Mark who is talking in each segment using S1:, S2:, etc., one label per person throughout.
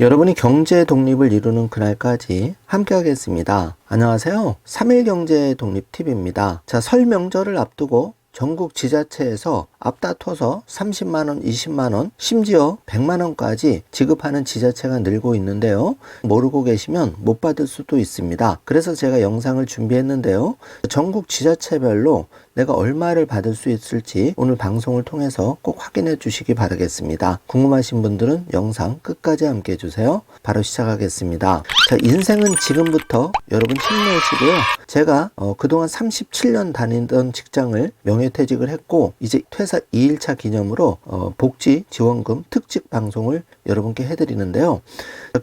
S1: 여러분이 경제 독립을 이루는 그날까지 함께 하겠습니다. 안녕하세요. 3일 경제 독립 팁입니다. 자, 설 명절을 앞두고 전국 지자체에서 앞다퉈서 30만원, 20만원, 심지어 100만원까지 지급하는 지자체가 늘고 있는데요. 모르고 계시면 못 받을 수도 있습니다. 그래서 제가 영상을 준비했는데요. 전국 지자체별로 내가 얼마를 받을 수 있을지 오늘 방송을 통해서 꼭 확인해 주시기 바라겠습니다. 궁금하신 분들은 영상 끝까지 함께 해주세요. 바로 시작하겠습니다. 자, 인생은 지금부터 여러분 힘내시고요. 제가 그동안 37년 다니던 직장을 명예퇴직을 했고 이제 퇴사 2일차 기념으로 복지지원금 특집 방송을 여러분께 해드리는데요.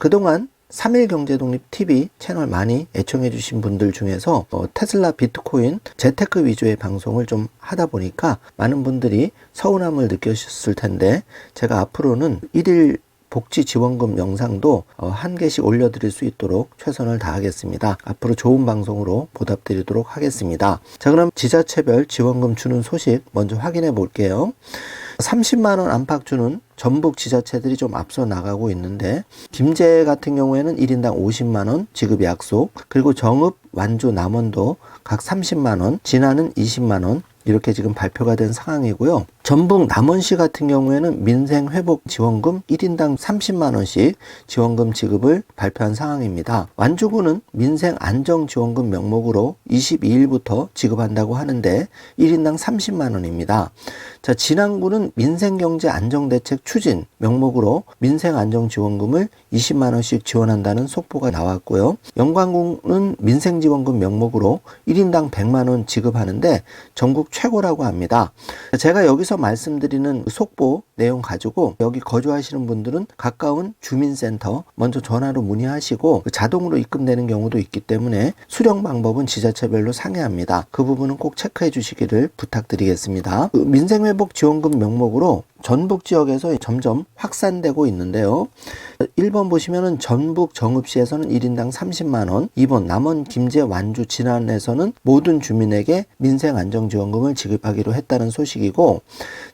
S1: 그동안 3일 경제독립 TV 채널 많이 애청해 주신 분들 중에서 테슬라, 비트코인, 재테크 위주의 방송을 좀 하다 보니까 많은 분들이 서운함을 느끼셨을 텐데 제가 앞으로는 1일 복지지원금 영상도 한 개씩 올려드릴 수 있도록 최선을 다하겠습니다. 앞으로 좋은 방송으로 보답드리도록 하겠습니다. 자, 그럼 지자체별 지원금 주는 소식 먼저 확인해 볼게요. 30만원 안팎 주는 전북 지자체들이 좀 앞서 나가고 있는데 김제 같은 경우에는 1인당 50만원 지급 약속, 그리고 정읍, 완주, 남원도 각 30만원, 진안은 20만원 이렇게 지금 발표가 된 상황이고요. 전북 남원시 같은 경우에는 민생회복지원금 1인당 30만원씩 지원금 지급을 발표한 상황입니다. 완주구는 민생안정지원금 명목으로 22일부터 지급한다고 하는데 1인당 30만원입니다. 자, 진안구는 민생경제안정대책 추진 명목으로 민생안정지원금을 20만원씩 지원한다는 속보가 나왔고요. 영광구는 민생지원금 명목으로 1인당 100만원 지급하는데 전국 최고라고 합니다. 제가 여기서 말씀드리는 속보 내용 가지고 여기 거주하시는 분들은 가까운 주민센터 먼저 전화로 문의하시고 자동으로 입금되는 경우도 있기 때문에 수령 방법은 지자체별로 상이합니다. 그 부분은 꼭 체크해 주시기를 부탁드리겠습니다. 민생회복지원금 명목으로 전북 지역에서 점점 확산되고 있는데요. 1번 보시면은 전북 정읍시에서는 1인당 30만원, 2번 남원, 김제, 완주, 진안에서는 모든 주민에게 민생안정지원금을 지급하기로 했다는 소식이고,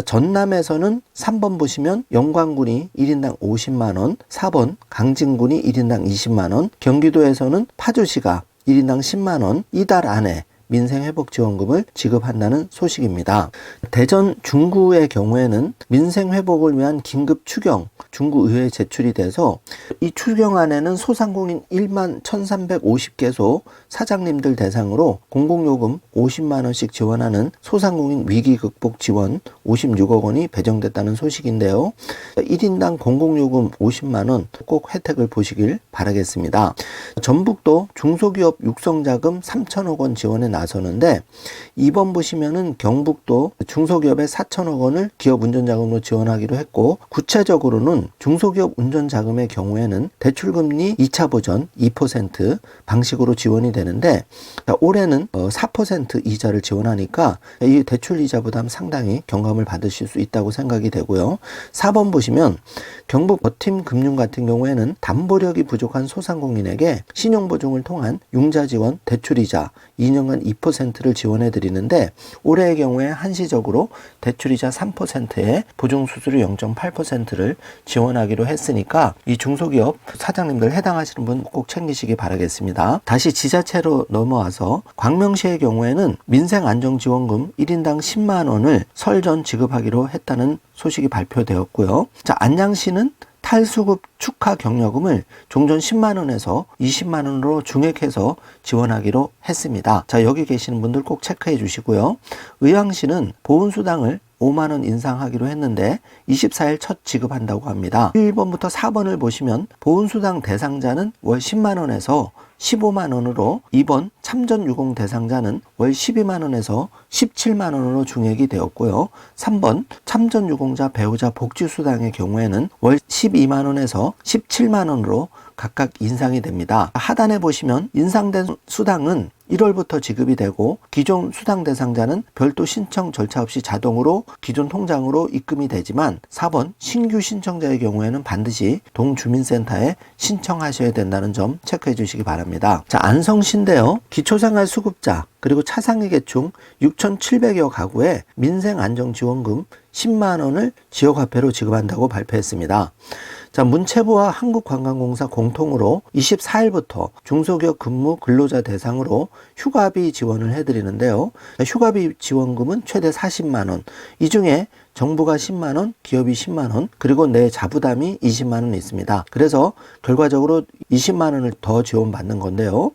S1: 전남에서는 3번 보시면 영광군이 1인당 50만원, 4번 강진군이 1인당 20만원, 경기도에서는 파주시가 1인당 10만원 이달 안에 민생회복지원금을 지급한다는 소식입니다. 대전 중구의 경우에는 민생회복을 위한 긴급 추경 중구의회에 제출이 돼서 이 추경안에는 소상공인 1만 1350개소 사장님들 대상으로 공공요금 50만원씩 지원하는 소상공인 위기극복 지원 56억 원이 배정됐다는 소식인데요. 1인당 공공요금 50만원 꼭 혜택을 보시길 바라겠습니다. 전북도 중소기업 육성자금 3천억 원 지원에 나서는데 2번 보시면은 경북도 중소기업에 4천억 원을 기업 운전자금으로 지원하기로 했고, 구체적으로는 중소기업 운전자금의 경우에는 대출금리 2차 보전 2% 방식으로 지원이 되는데 올해는 4% 이자를 지원하니까 이 대출 이자 부담 상당히 경감을 받으실 수 있다고 생각이 되고요. 4번 보시면 경북 버팀 금융 같은 경우에는 담보력이 부족한 소상공인에게 신용보증을 통한 융자 지원 대출이자 2년간 2%를 지원해 드리는데 올해의 경우에 한시적으로 대출이자 3%에 보증수수료 0.8%를 지원하기로 했으니까 이 중소기업 사장님들 해당하시는 분 꼭 챙기시기 바라겠습니다. 다시 지자체로 넘어와서 광명시의 경우에는 민생안정지원금 1인당 10만 원을 설 전 지급하기로 했다는 소식이 발표되었고요. 자, 안양시는 탈수급 축하 격려금을 종전 10만 원에서 20만 원으로 증액해서 지원하기로 했습니다. 자, 여기 계시는 분들 꼭 체크해 주시고요. 의왕시는 보훈수당을 5만 원 인상하기로 했는데 24일 첫 지급한다고 합니다. 1번부터 4번을 보시면 보훈수당 대상자는 월 10만 원에서 15만 원으로, 2번 참전유공 대상자는 월 12만 원에서 17만 원으로 증액이 되었고요. 3번 참전유공자 배우자 복지수당의 경우에는 월 12만 원에서 17만 원으로 각각 인상이 됩니다. 하단에 보시면 인상된 수당은 1월부터 지급이 되고 기존 수당 대상자는 별도 신청 절차 없이 자동으로 기존 통장으로 입금이 되지만 4번 신규 신청자의 경우에는 반드시 동주민센터에 신청하셔야 된다는 점 체크해 주시기 바랍니다. 자, 안성시인데요. 기초생활수급자 그리고 차상위계층 6,700여 가구에 민생안정지원금 10만 원을 지역화폐로 지급한다고 발표했습니다. 자, 문체부와 한국관광공사 공통으로 24일부터 중소기업 근무 근로자 대상으로 휴가비 지원을 해드리는데요. 휴가비 지원금은 최대 40만 원. 이 중에 정부가 10만 원, 기업이 10만 원, 그리고 내 자부담이 20만 원 있습니다. 그래서 결과적으로 20만 원을 더 지원받는 건데요.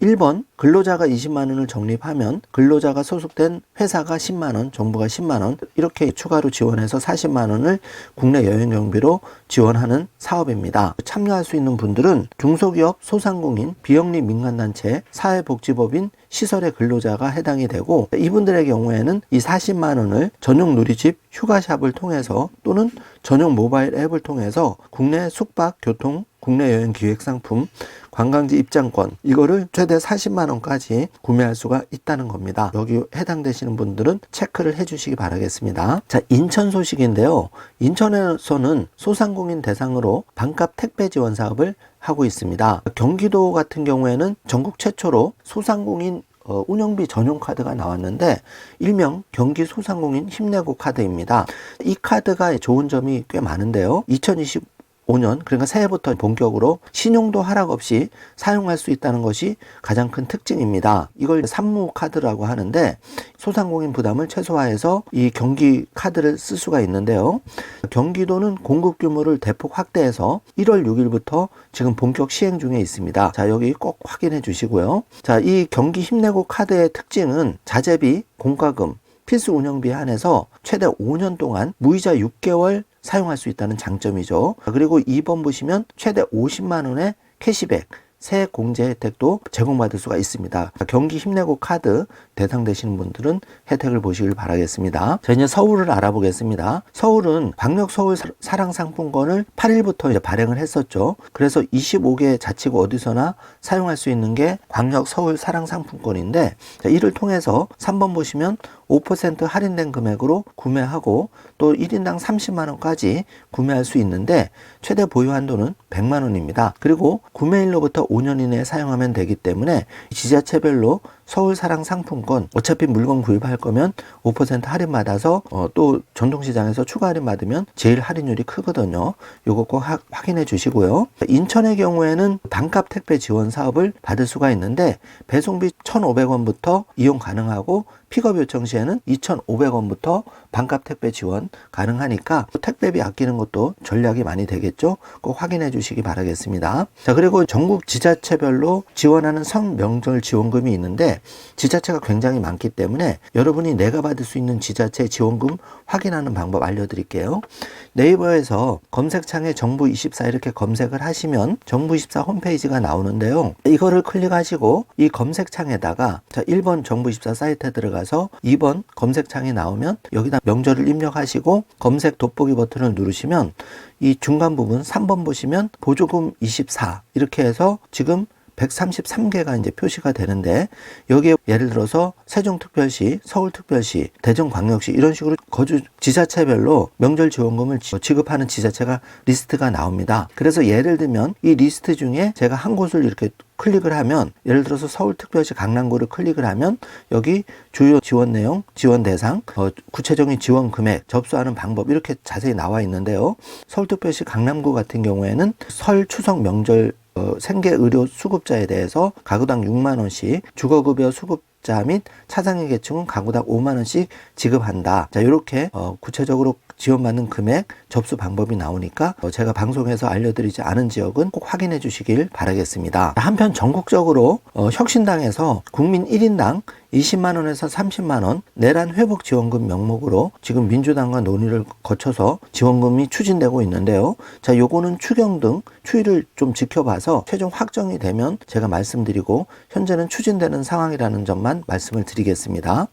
S1: 1번 근로자가 20만 원을 적립하면 근로자가 소속된 회사가 10만 원, 정부가 10만 원 이렇게 추가로 지원해서 40만 원을 국내 여행 경비로 지원하는 사업입니다. 참여할 수 있는 분들은 중소기업, 소상공인, 비영리 민간단체, 사회복지법인, 시설의 근로자가 해당이 되고 이분들의 경우에는 이 40만 원을 전용 누리집 휴가샵을 통해서 또는 전용 모바일 앱을 통해서 국내 숙박, 교통, 국내 여행 기획 상품, 관광지 입장권 이거를 최대 40만 원까지 구매할 수가 있다는 겁니다. 여기 해당되시는 분들은 체크를 해주시기 바라겠습니다. 자, 인천 소식인데요. 인천에서는 소상공인 대상으로 반값 택배 지원 사업을 하고 있습니다. 경기도 같은 경우에는 전국 최초로 소상공인 운영비 전용 카드가 나왔는데 일명 경기 소상공인 힘내고 카드입니다. 이 카드가 좋은 점이 꽤 많은데요. 2025년 그러니까 새해부터 본격으로 신용도 하락 없이 사용할 수 있다는 것이 가장 큰 특징입니다. 이걸 산무 카드라고 하는데 소상공인 부담을 최소화해서 이 경기 카드를 쓸 수가 있는데요. 경기도는 공급 규모를 대폭 확대해서 1월 6일부터 지금 본격 시행 중에 있습니다. 자, 여기 꼭 확인해 주시고요. 자, 이 경기 힘내고 카드의 특징은 자재비, 공과금, 필수 운영비에 한해서 최대 5년 동안 무이자 6개월 사용할 수 있다는 장점이죠. 그리고 2번 보시면 최대 50만 원의 캐시백, 세액 공제 혜택도 제공받을 수가 있습니다. 경기 힘내고 카드 대상되시는 분들은 혜택을 보시길 바라겠습니다. 자, 이제 서울을 알아보겠습니다. 서울은 광역 서울 사랑 상품권을 8일부터 이제 발행을 했었죠. 그래서 25개 자치구 어디서나 사용할 수 있는 게 광역 서울 사랑 상품권인데 자, 이를 통해서 3번 보시면 5% 할인된 금액으로 구매하고 또 1인당 30만 원까지 구매할 수 있는데 최대 보유 한도는 100만 원입니다. 그리고 구매일로부터 5년 이내에 사용하면 되기 때문에 지자체별로 서울 사랑 상품권 어차피 물건 구입할 거면 5% 할인 받아서 또 전통시장에서 추가 할인 받으면 제일 할인율이 크거든요. 요거 꼭 확인해 주시고요. 인천의 경우에는 반값 택배 지원 사업을 받을 수가 있는데 배송비 1,500원부터 이용 가능하고 픽업 요청 시에는 2,500원부터 반값 택배 지원 가능하니까 택배비 아끼는 것도 전략이 많이 되겠죠. 꼭 확인해 주시기 바라겠습니다. 자, 그리고 전국 지자체별로 지원하는 설 명절 지원금이 있는데 지자체가 굉장히 많기 때문에 여러분이 내가 받을 수 있는 지자체 지원금 확인하는 방법 알려드릴게요. 네이버에서 검색창에 정부24 이렇게 검색을 하시면 정부24 홈페이지가 나오는데요. 이거를 클릭하시고 이 검색창에다가 자 1번 정부24 사이트에 들어가서 2번 검색창이 나오면 여기다 명절을 입력하시고 검색 돋보기 버튼을 누르시면 이 중간 부분 3번 보시면 보조금 24 이렇게 해서 지금 133개가 이제 표시가 되는데 여기에 예를 들어서 세종특별시, 서울특별시, 대전광역시 이런 식으로 거주 지자체별로 명절 지원금을 지급하는 지자체가 리스트가 나옵니다. 그래서 예를 들면 이 리스트 중에 제가 한 곳을 이렇게 클릭을 하면 예를 들어서 서울특별시 강남구를 클릭을 하면 여기 주요 지원 내용, 지원 대상, 구체적인 지원 금액, 접수하는 방법 이렇게 자세히 나와 있는데요. 서울특별시 강남구 같은 경우에는 설, 추석, 명절 생계의료 수급자에 대해서 가구당 6만 원씩 주거급여 수급자 및 차상위 계층은 가구당 5만 원씩 지급한다. 자, 이렇게 구체적으로 지원받는 금액, 접수 방법이 나오니까 제가 방송에서 알려드리지 않은 지역은 꼭 확인해 주시길 바라겠습니다. 한편 전국적으로 혁신당에서 국민 1인당 20만 원에서 30만 원 내란 회복 지원금 명목으로 지금 민주당과 논의를 거쳐서 지원금이 추진되고 있는데요. 자, 요거는 추경 등 추이를 좀 지켜봐서 최종 확정이 되면 제가 말씀드리고 현재는 추진되는 상황이라는 점만 말씀을 드리겠습니다.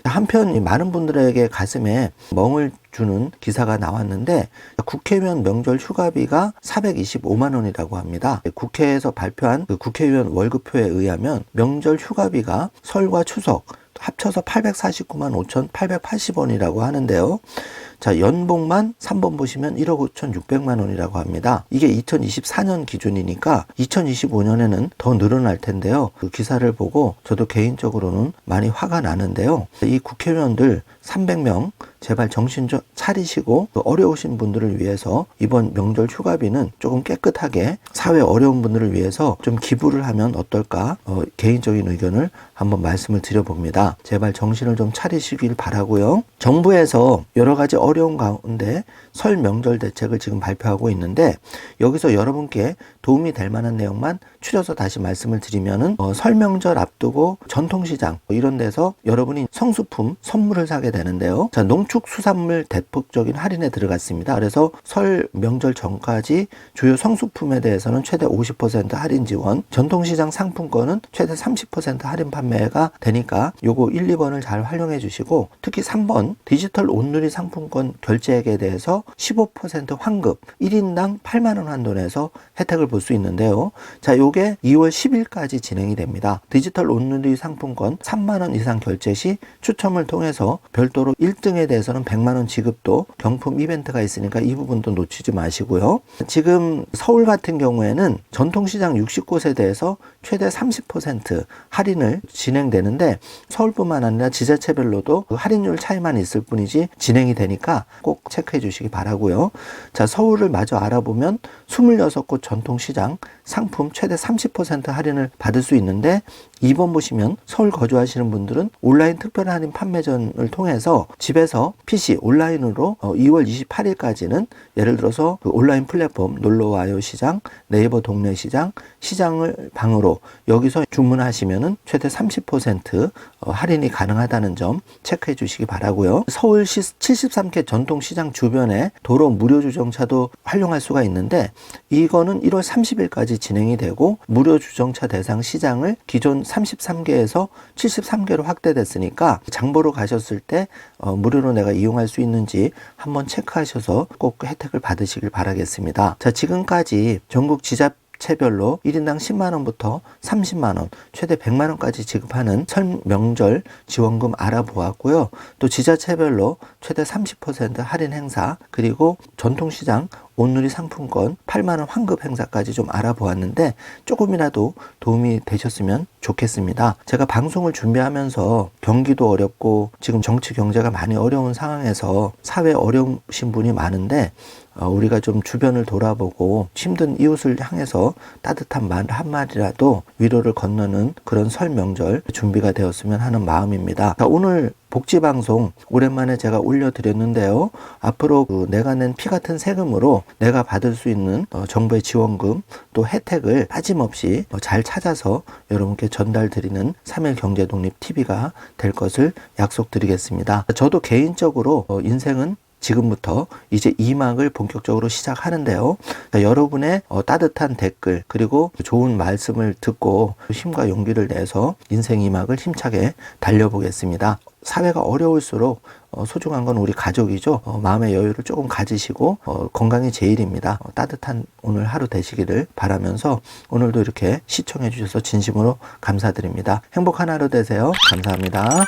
S1: 한편 많은 분들에게 가슴에 멍을 주는 기사가 나왔는데 있는데 국회의원 명절 휴가비가 425만 원이라고 합니다. 국회에서 발표한 그 국회의원 월급표에 의하면 명절 휴가비가 설과 추석 합쳐서 849만 5,880원이라고 하는데요. 자, 연봉만 3번 보시면 1억 5,600만 원이라고 합니다. 이게 2024년 기준이니까 2025년에는 더 늘어날 텐데요. 그 기사를 보고 저도 개인적으로는 많이 화가 나는데요. 이 국회의원들 300명 제발 정신 좀 차리시고 어려우신 분들을 위해서 이번 명절 휴가비는 조금 깨끗하게 사회 어려운 분들을 위해서 좀 기부를 하면 어떨까 개인적인 의견을 한번 말씀을 드려봅니다. 제발 정신을 좀 차리시길 바라고요. 정부에서 여러 가지 어려운 가운데 설 명절 대책을 지금 발표하고 있는데 여기서 여러분께 도움이 될 만한 내용만 추려서 다시 말씀을 드리면은 설 명절 앞두고 전통시장 이런 데서 여러분이 성수품 선물을 사게 되는데요. 자, 농축수산물 대폭적인 할인에 들어갔습니다. 그래서 설 명절 전까지 주요 성수품에 대해서는 최대 50% 할인 지원, 전통시장 상품권은 최대 30% 할인 판매가 되니까 요거 1, 2번을 잘 활용해 주시고 특히 3번 디지털 온누리 상품권 결제액에 대해서 15% 환급 1인당 8만 원 한도 내서 혜택을 볼 수 있는데요. 자, 요게 2월 10일까지 진행이 됩니다. 디지털 온누리 상품권 3만 원 이상 결제 시 추첨을 통해서 별도로 1등에 대해서는 100만 원 지급도 경품 이벤트가 있으니까 이 부분도 놓치지 마시고요. 지금 서울 같은 경우에는 전통시장 60곳에 대해서 최대 30% 할인을 진행되는데 서울뿐만 아니라 지자체별로도 그 할인율 차이만 있을 뿐이지 진행이 되니까 꼭 체크해 주시기 바라고요. 자, 서울을 마저 알아보면 26곳 전통시장 상품 최대 30% 할인을 받을 수 있는데 2번 보시면 서울 거주하시는 분들은 온라인 특별 할인 판매전을 통해서 집에서 PC 온라인으로 2월 28일까지는 예를 들어서 그 온라인 플랫폼 놀러와요 시장, 네이버 동네 시장, 시장을 방으로 여기서 주문하시면은 최대 30% 할인이 가능하다는 점 체크해 주시기 바라고요. 서울시 73개 전통시장 주변에 도로 무료 주정차도 활용할 수가 있는데 이거는 1월 30일까지 진행이 되고 무료 주정차 대상 시장을 기존 33개에서 73개로 확대됐으니까 장보러 가셨을 때 무료로 내가 이용할 수 있는지 한번 체크하셔서 꼭 혜택을 받으시길 바라겠습니다. 자, 지금까지 전국 지자체별로 1인당 10만원부터 30만원, 최대 100만원까지 지급하는 설 명절 지원금 알아보았고요. 또 지자체별로 최대 30% 할인 행사, 그리고 전통시장 온누리 상품권 8만원 환급 행사까지 좀 알아보았는데 조금이라도 도움이 되셨으면 좋겠습니다. 제가 방송을 준비하면서 경기도 어렵고 지금 정치 경제가 많이 어려운 상황에서 사회 어려우신 분이 많은데 우리가 좀 주변을 돌아보고 힘든 이웃을 향해서 따뜻한 말 한마디라도 위로를 건너는 그런 설 명절 준비가 되었으면 하는 마음입니다. 자, 오늘 복지방송 오랜만에 제가 올려드렸는데요. 앞으로 내가 낸 피 같은 세금으로 내가 받을 수 있는 정부의 지원금 또 혜택을 빠짐없이 잘 찾아서 여러분께 전달드리는 3일 경제독립TV가 될 것을 약속드리겠습니다. 저도 개인적으로 인생은 지금부터 이제 2막을 본격적으로 시작하는데요. 여러분의 따뜻한 댓글 그리고 좋은 말씀을 듣고 힘과 용기를 내서 인생 2막을 힘차게 달려보겠습니다. 사회가 어려울수록 소중한 건 우리 가족이죠. 마음의 여유를 조금 가지시고 건강이 제일입니다. 따뜻한 오늘 하루 되시기를 바라면서 오늘도 이렇게 시청해 주셔서 진심으로 감사드립니다. 행복한 하루 되세요. 감사합니다.